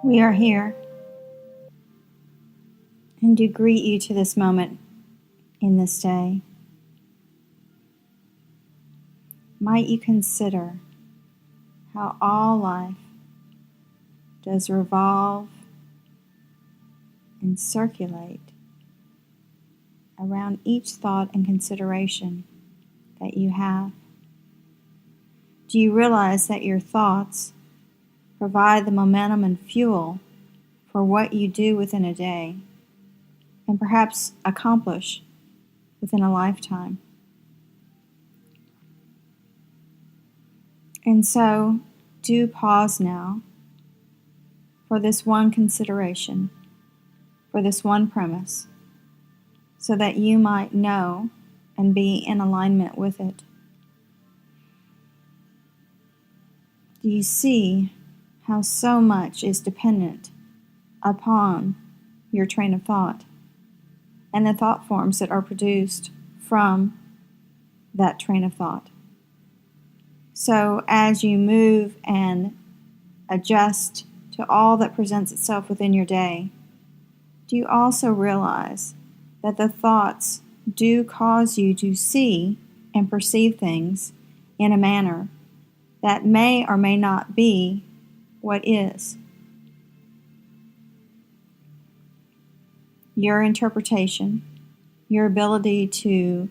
We are here and do greet you to this moment in this day. Might you consider how all life does revolve and circulate around each thought and consideration that you have. Do you realize that your thoughts provide the momentum and fuel for what you do within a day and perhaps accomplish within a lifetime? And so, do pause now for this one consideration, for this one premise, so that you might know and be in alignment with it. Do you see how so much is dependent upon your train of thought and the thought forms that are produced from that train of thought? So as you move and adjust to all that presents itself within your day, do you also realize that the thoughts do cause you to see and perceive things in a manner that may or may not be what is? Your interpretation, your ability to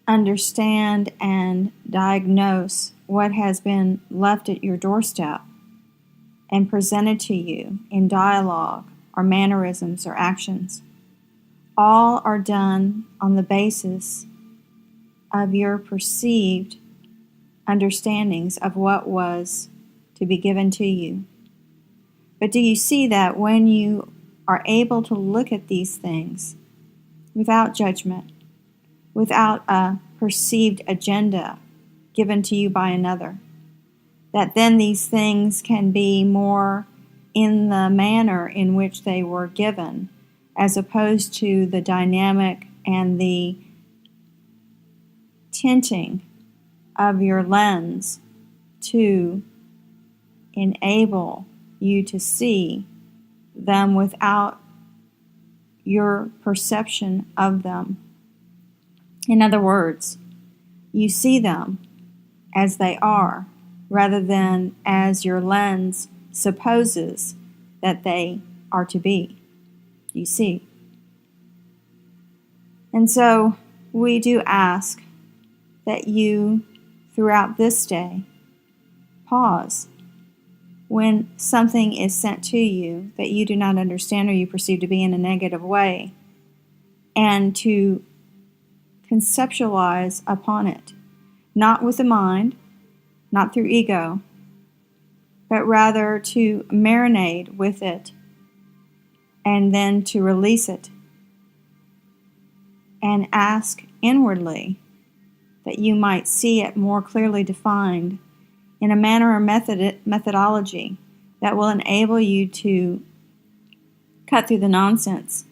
understand and diagnose what has been left at your doorstep and presented to you in dialogue or mannerisms or actions, all are done on the basis of your perceived understandings of what was to be given to you. But do you see that when you are able to look at these things without judgment, without a perceived agenda given to you by another, that then these things can be more in the manner in which they were given, as opposed to the dynamic and the tinting of your lens to enable you to see them without your perception of them. In other words, you see them as they are, rather than as your lens supposes that they are to be. You see. And so we do ask that you, throughout this day, pause when something is sent to you that you do not understand or you perceive to be in a negative way, and to conceptualize upon it, not with the mind, not through ego, but rather to marinate with it and then to release it and ask inwardly that you might see it more clearly defined in a manner or methodology that will enable you to cut through the nonsense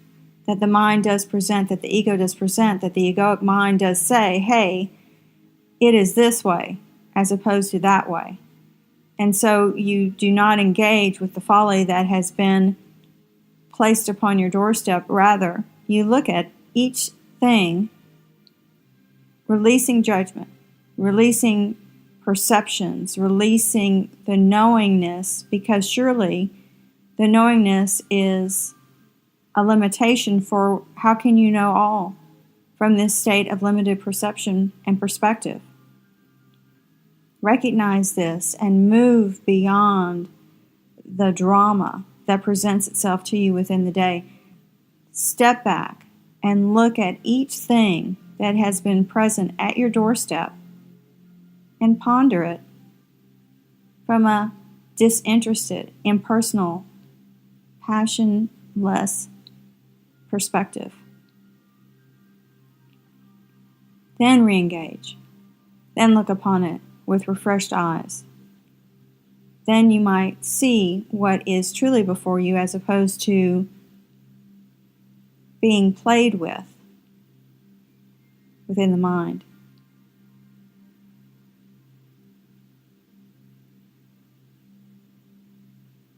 that the mind does present, that the ego does present, that the egoic mind does say, hey, it is this way as opposed to that way. And so you do not engage with the folly that has been placed upon your doorstep. Rather, you look at each thing, releasing judgment, releasing perceptions, releasing the knowingness, because surely the knowingness is a limitation for how can you know all from this state of limited perception and perspective. Recognize this and move beyond the drama that presents itself to you within the day. Step back and look at each thing that has been present at your doorstep and ponder it from a disinterested, impersonal, passionless perspective. Then re-engage. Then look upon it with refreshed eyes. Then you might see what is truly before you as opposed to being played with within the mind.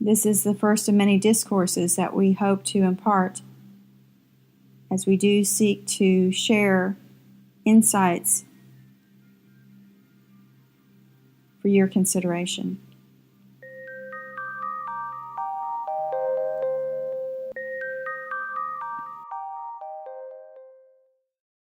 This is the first of many discourses that we hope to impart as we do seek to share insights for your consideration.